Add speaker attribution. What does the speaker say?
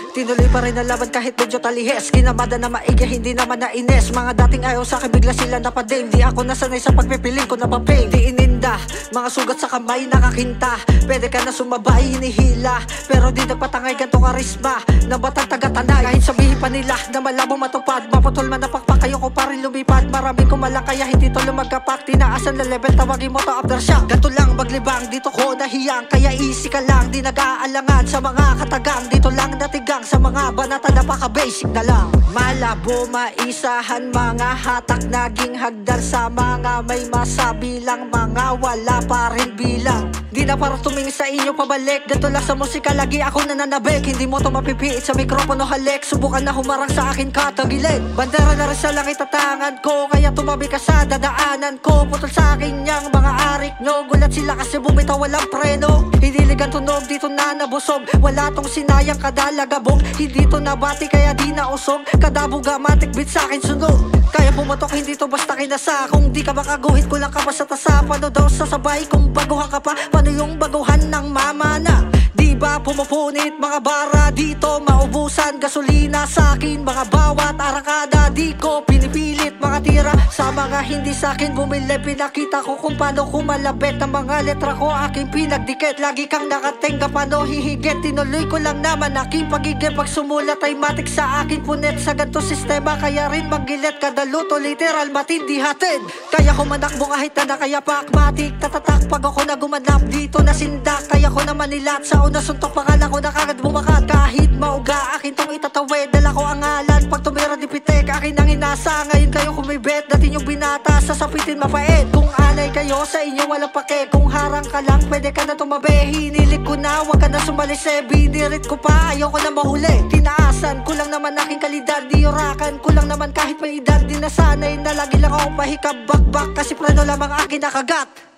Speaker 1: Tinuloy pa rin ang laban kahit medyo talihes. Kinamada na maigi, hindi naman nainis. Mga dating ayaw sa akin, bigla sila napadim. Di ako nasanay sa pagpipiling ko na paping. Di ininda, mga sugat sa kamay nakakinta. Pwede ka na sumabay, hinihila. Pero di nagpatangay ganto karisma na batang taga-tanay. Kahit sabihin pa nila na malabo matupad, maputol man napak kayo ko pa rin lumipad. Maraming kumalang kaya hindi to lumagapak. Tinaasan na level, tawagin mo to aftershock. Ganto lang maglibang, dito ko nahiyang. Kaya easy ka lang, di nag-aalangan sa mga katagang. Dito lang natigang sa mga banata, napaka-basic na lang. Malabo maisahan, mga hatak naging hagdan. Sa mga may masabi lang, mga wala pa rin bilang. Di na para tumingin sa inyo pabalik. Ganto lang sa musika, lagi ako nananabik. Hindi mo to mapipiit sa mikropono halik. Subukan na humarang sa akin katagilid. Bandera na rin sa langit tatangan ko, kaya tumabi ka sa dadaanan ko. Putol sa akin yang mga arik nyo. Gulat sila kasi bumitaw walang preno. Hinilig ang tunog, dito na nabusog. Wala tong sinayang kadalagabog. Hindi to nabati kaya di na usog. Kadabuga matik bit sa akin sunog. Kaya pumatok, hindi to basta kinasa. Kung di ka makaguhit, kulang ka pa sa tasa. Paano daw sasabay kung baguhan ka pa? Paano yung baguhan ng mama na? Di ba pumupunit mga bara dito, maubusan gasolina sa akin. Mga bawat arakada di ko pinipilit mga tira. Sa mga hindi sa akin bumili, pinakita ko kung paano kumalabit ang mga letra ko aking pinagdikit. Lagi kang nakatenga, paano hihigit? Tinuloy ko lang naman aking pagiging. Pag sumulat ay matik sa akin punit. Sa ganito sistema kaya rin magilit. Kada luto literal matindi hatid. Kaya ko manakbo kahit na nakayapak. Matik tatatak pag ako na gumanap dito na sindak. Kaya ko naman nilat sa una suntok, pangalan ko na kagad bumakat. Kahit mauga akin tong itatawid, dala ko ang ngalan. Pag tumira di pitek, akin ang inasa. Ngayon kayo kumibet, dati yung binata. Sasapitin mapait, kung anay kayo sa inyo walang pake. Kung harang ka lang, pwede ka na tumabi. Hinilig ko na, wag ka na sumalise. Binirit ko pa, ayaw ko na mahuli. Tinaasan, kulang naman aking kalidad. Di urakan, kulang naman kahit may edad. Di nasanay na lagi lang ako pahikabak-bak. Kasi preno lamang akin nakagat.